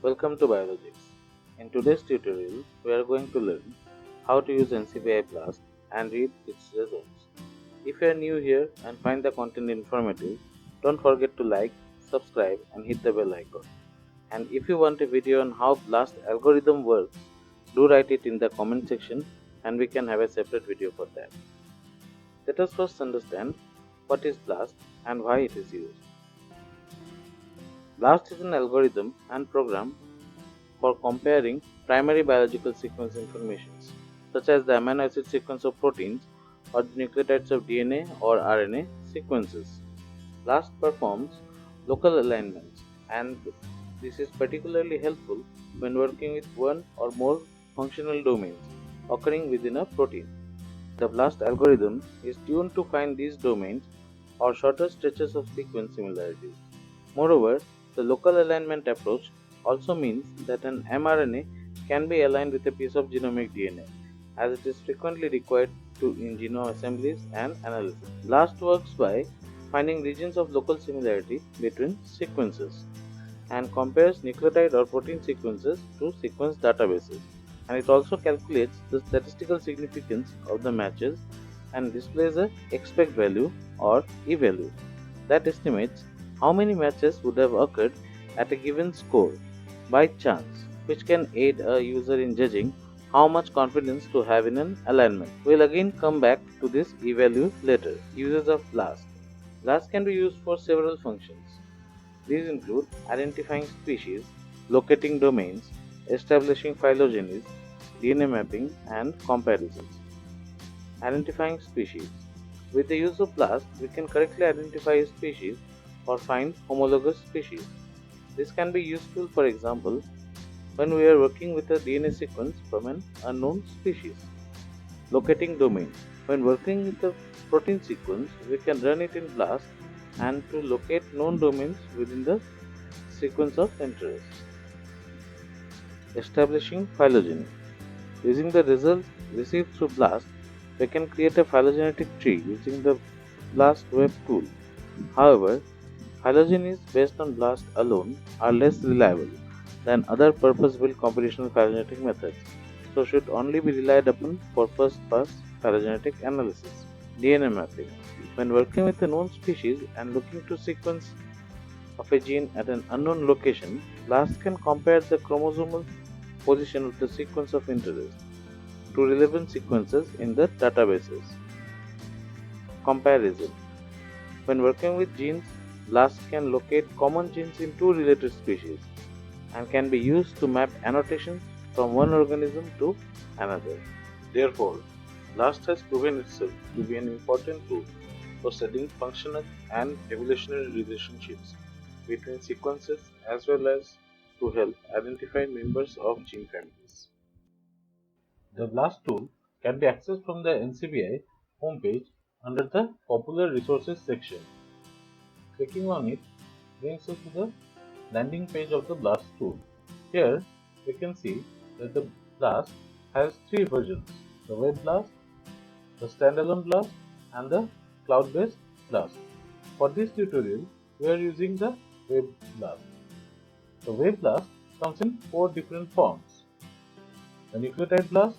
Welcome to Biologics. In today's tutorial, we are going to learn how to use NCBI Blast and read its results. If you are new here and find the content informative, don't forget to like, subscribe and hit the bell icon. And if you want a video on how Blast algorithm works, do write it in the comment section and we can have a separate video for that. Let us first understand what is Blast and why it is used. Blast is an algorithm and program for comparing primary biological sequence informations, such as the amino acid sequence of proteins or the nucleotides of DNA or RNA sequences. BLAST performs local alignments, and this is particularly helpful when working with one or more functional domains occurring within a protein. The BLAST algorithm is tuned to find these domains or shorter stretches of sequence similarities. Moreover, the local alignment approach also means that an mRNA can be aligned with a piece of genomic DNA, as it is frequently required in genome assemblies and analysis. BLAST works by finding regions of local similarity between sequences and compares nucleotide or protein sequences to sequence databases, and it also calculates the statistical significance of the matches and displays a expect value or e-value that estimates how many matches would have occurred at a given score by chance, which can aid a user in judging how much confidence to have in an alignment. We'll again come back to this e-value later. Uses of BLAST. BLAST can be used for several functions. These include identifying species, locating domains, establishing phylogenies, DNA mapping, and comparisons. Identifying species. With the use of BLAST, we can correctly identify a species or find homologous species. This can be useful, for example, when we are working with a DNA sequence from an unknown species. Locating domains. When working with a protein sequence, we can run it in BLAST and to locate known domains within the sequence of interest. Establishing phylogeny. Using the results received through BLAST, we can create a phylogenetic tree using the BLAST web tool. However, phylogenies based on BLAST alone are less reliable than other purpose-built computational phylogenetic methods, so should only be relied upon for first-pass phylogenetic analysis. DNA mapping. When working with a known species and looking to sequence of a gene at an unknown location, BLAST can compare the chromosomal position of the sequence of interest to relevant sequences in the databases. Comparison. When working with genes, BLAST can locate common genes in two related species and can be used to map annotations from one organism to another. Therefore, BLAST has proven itself to be an important tool for studying functional and evolutionary relationships between sequences as well as to help identify members of gene families. The BLAST tool can be accessed from the NCBI homepage under the Popular Resources section. Clicking on it brings us to the landing page of the BLAST tool. Here we can see that the BLAST has three versions: the Web BLAST, the Standalone BLAST, and the Cloud-based BLAST. For this tutorial, we are using the Web BLAST. The Web BLAST comes in four different forms: the Nucleotide BLAST,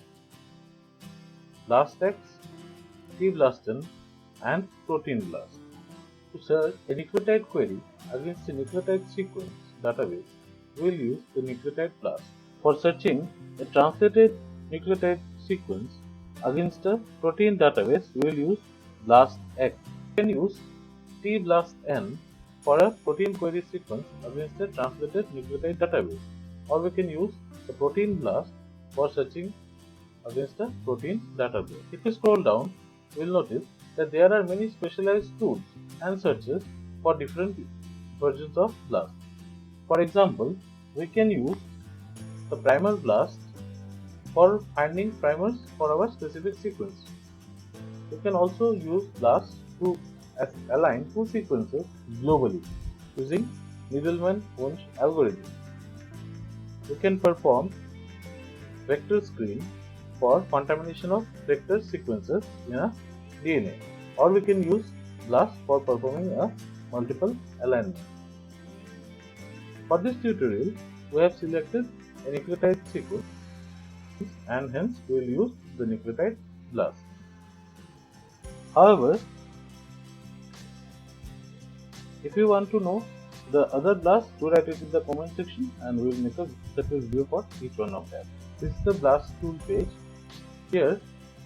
BLASTX, T-BLASTN, and Protein BLAST. To search a nucleotide query against a nucleotide sequence database, we will use the Nucleotide BLAST. For searching a translated nucleotide sequence against a protein database, we will use BLASTX. We can use T-BLASTN for a protein query sequence against a translated nucleotide database, or we can use the Protein BLAST for searching against a protein database. If we scroll down, we will notice that there are many specialized tools and searches for different versions of BLAST. For example, we can use the Primer BLAST for finding primers for our specific sequence. We can also use BLAST to align two sequences globally using Needleman-Wunsch algorithm. We can perform vector screen for contamination of vector sequences in a DNA, or we can use BLAST for performing a multiple alignment. For this tutorial, we have selected a nucleotide sequence and hence we will use the nucleotide BLAST. However, if you want to know the other BLAST, do write it in the comment section and we will make a separate video for each one of them. This is the BLAST tool page. Here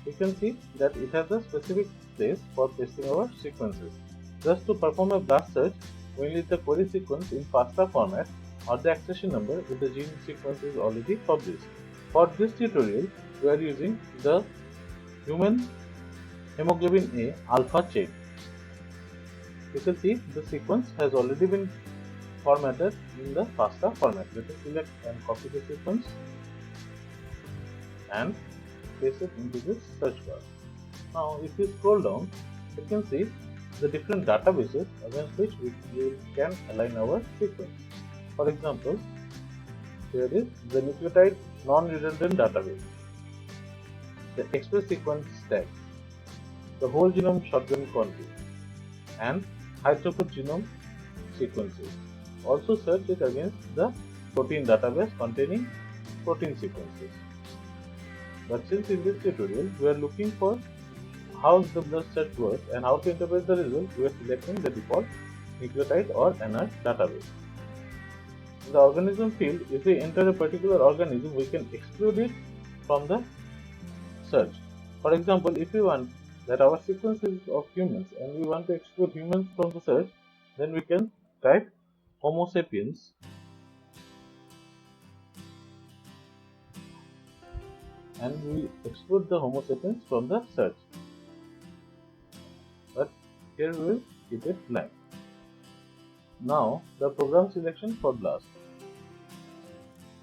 you can see that it has a specific place for pasting our sequences. Just to perform a BLAST search, we need the query sequence in FASTA format or the accession number if the gene sequence is already published. For this tutorial, we are using the human hemoglobin A alpha chain. You can see the sequence has already been formatted in the FASTA format. Let us select and copy the sequence and paste it into this search bar. Now, if you scroll down, you can see the different databases against which we can align our sequence. For example, here is the nucleotide non-redundant database, the express sequence tag, the whole genome shotgun contour, and high throughput genome sequences. Also search it against the protein database containing protein sequences. But since in this tutorial we are looking for how the BLAST search works and how to interpret the result, we are selecting the default nucleotide or NR database. In the organism field, if we enter a particular organism, we can exclude it from the search. For example, if we want that our sequence is of humans and we want to exclude humans from the search, then we can type Homo sapiens and we exclude the Homo sapiens from the search. But here we will keep it blank. Now the program selection for BLAST.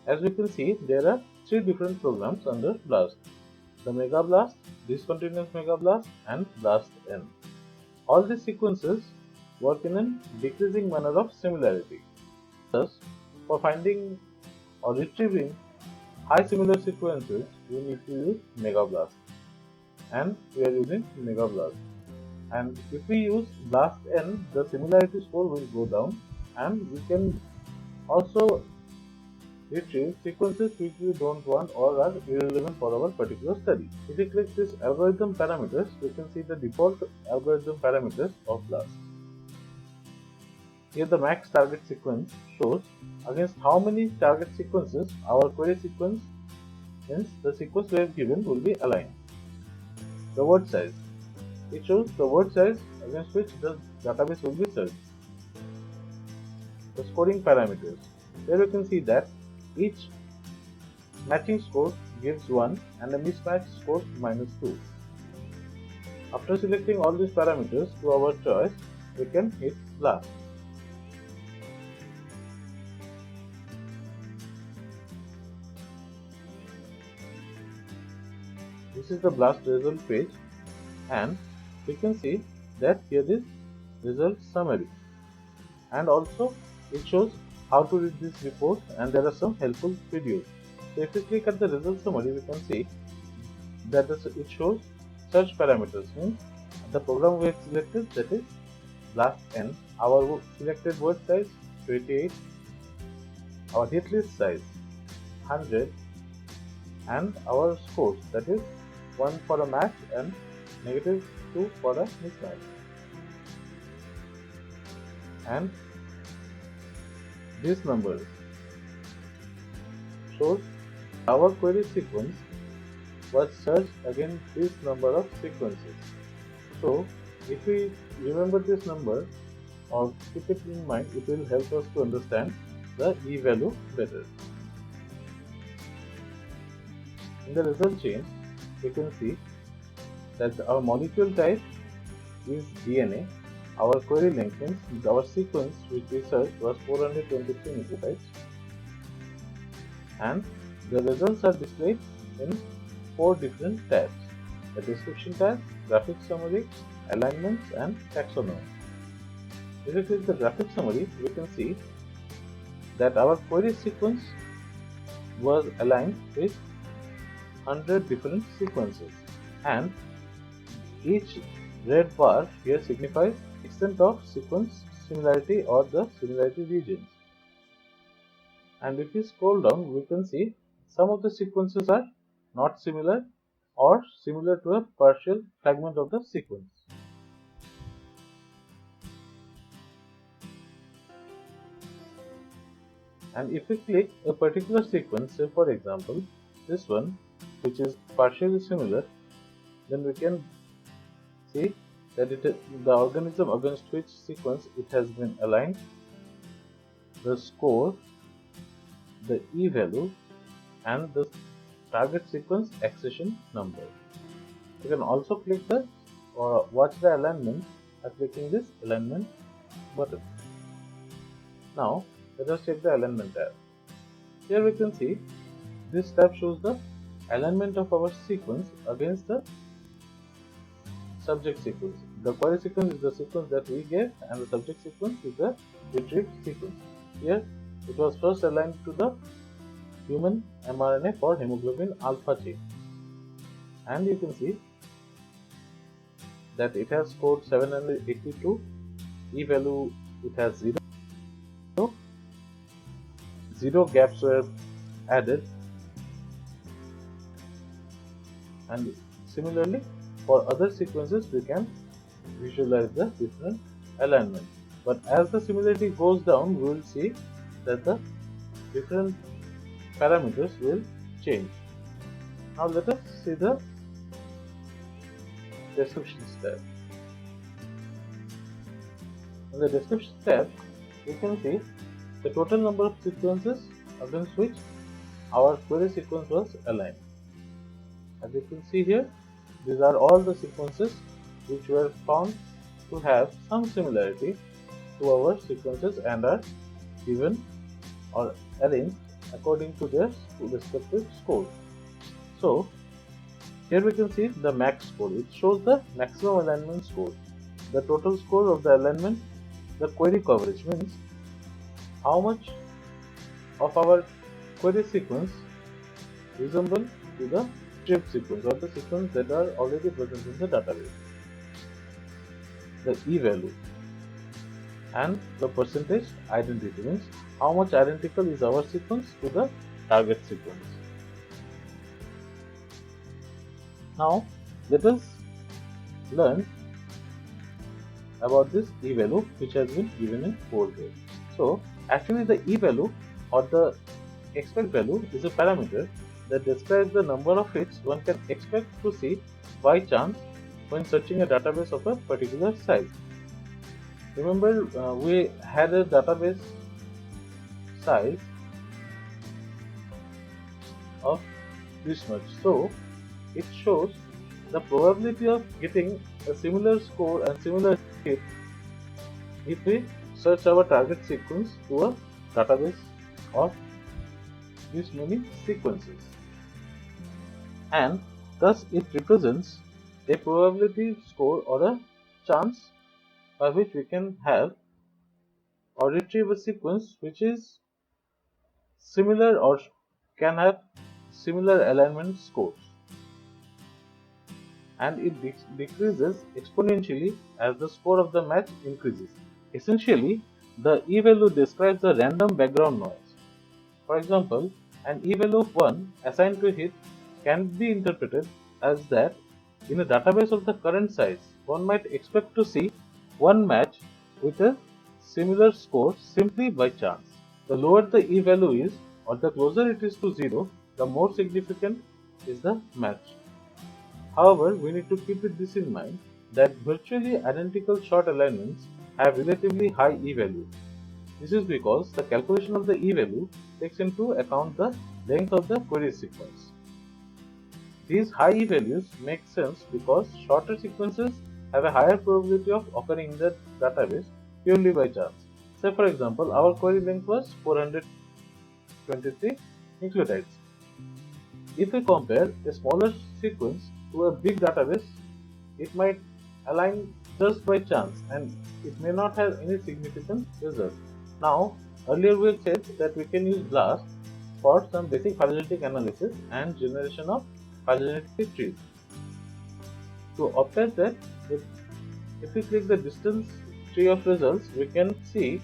As we can see, there are 3 different programs under BLAST: the MegaBLAST, Discontinuous MegaBLAST, and BLAST-N. All these sequences work in a decreasing manner of similarity. Thus, for finding or retrieving high similar sequences, we need to use MegaBLAST, and we are using MegaBLAST. And if we use BLAST-N, the similarity score will go down, and we can also retrieve sequences which we don't want or are irrelevant for our particular study. If we click this algorithm parameters, we can see the default algorithm parameters of BLAST. Here the max target sequence shows against how many target sequences our query sequence, hence the sequence we have given, will be aligned. The word size. It shows the word size against which the database will be searched. The scoring parameters. Here you can see that each matching score gives 1 and a mismatch scores -2. After selecting all these parameters to our choice, we can hit BLAST. This is the BLAST result page, and we can see that here is result summary, and also it shows how to read this report, and there are some helpful videos. So if we click at the result summary, we can see that it shows search parameters, means the program we have selected, that is BLAST-N, our selected word size 28, our hit list size 100, and our scores, that is 1 for a match and -2 for a mismatch. And this number shows our query sequence was searched against this number of sequences. So if we remember this number or keep it in mind, it will help us to understand the E value better. In the result chain, you can see that our molecule type is DNA. Our query length, means our sequence which we searched, was 423 nucleotides, and the results are displayed in 4 different tabs: the description tab, graphic summary, alignments, and taxonomy. If we click the graphic summary, we can see that our query sequence was aligned with 100 different sequences, and each red bar here signifies extent of sequence similarity or the similarity regions. And if we scroll down, we can see some of the sequences are not similar or similar to a partial fragment of the sequence. And if we click a particular sequence, say for example this one, which is partially similar, then we can see that the organism against which sequence it has been aligned, the score, the e-value, and the target sequence accession number. You can also click the or watch the alignment by clicking this alignment button. Now let us check the alignment tab. Here we can see this tab shows the alignment of our sequence against the subject sequence. The query sequence is the sequence that we gave, and the subject sequence is the retrieved sequence. Here it was first aligned to the human mRNA for hemoglobin alpha chain, and you can see that it has scored 782, e-value it has 0 gaps were added, and similarly for other sequences we can visualize the different alignment. But as the similarity goes down, we will see that the different parameters will change. Now let us see the description tab. In the description tab, you can see the total number of sequences against which our query sequence was aligned. As you can see here, these are all the sequences which were found to have some similarity to our sequences and are given or arranged according to their respective scores. So here we can see the max score. It shows the maximum alignment score. The total score of the alignment, the query coverage means how much of our query sequence resemble to the retrieved sequence or the sequence that are already present in the database. The e-value and the percentage identity means how much identical is our sequence to the target sequence. Now let us learn about this e-value which has been given in bold here. So actually the e-value or the expect value is a parameter that describes the number of hits one can expect to see by chance when searching a database of a particular size. Remember we had a database size of this much, so it shows the probability of getting a similar score and similar hit if we search our target sequence to a database of this many sequences, and thus it represents a probability score or a chance by which we can have or retrieve a sequence which is similar or can have similar alignment scores, and it decreases exponentially as the score of the match increases. Essentially, the e-value describes the random background noise. For example, an e-value of 1 assigned to a hit can be interpreted as that in a database of the current size, one might expect to see one match with a similar score simply by chance. The lower the e-value is or the closer it is to 0, the more significant is the match. However, we need to keep this in mind that virtually identical short alignments have relatively high e-value. This is because the calculation of the e-value takes into account the length of the query sequence. These high e-values make sense because shorter sequences have a higher probability of occurring in the database purely by chance. Say for example, our query length was 423 nucleotides. If we compare a smaller sequence to a big database, it might align just by chance and it may not have any significant result. Now, earlier we said that we can use BLAST for some basic phylogenetic analysis and generation of phylogenetic trees. To obtain that, if we click the distance tree of results, we can see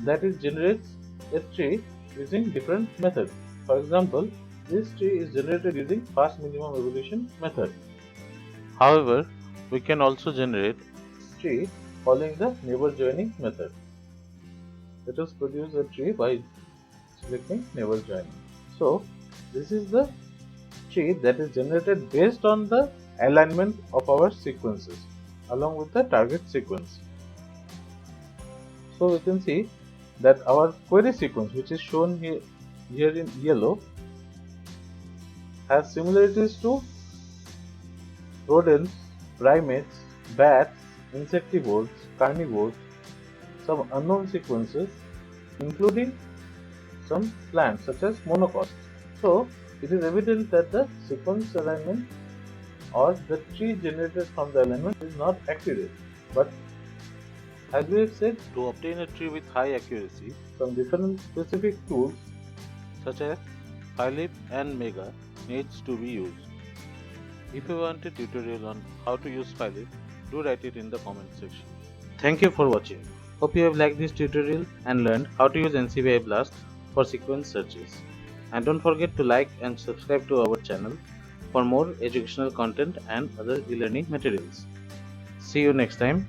that it generates a tree using different methods. For example, this tree is generated using fast minimum evolution method. However, we can also generate tree following the neighbor joining method. Let us produce a tree by selecting neighbor joining. So, this is the tree that is generated based on the alignment of our sequences along with the target sequence. So we can see that our query sequence, which is shown here in yellow, has similarities to rodents, primates, bats, insectivores, carnivores, some unknown sequences, including some plants such as monocots. So it is evident that the sequence alignment or the tree generated from the alignment is not accurate. But as we have said, to obtain a tree with high accuracy, some different specific tools such as Phylip and Mega needs to be used. If you want a tutorial on how to use Phylip, do write it in the comment section. Thank you for watching. Hope you have liked this tutorial and learned how to use NCBI Blast for sequence searches. And don't forget to like and subscribe to our channel for more educational content and other e-learning materials. See you next time.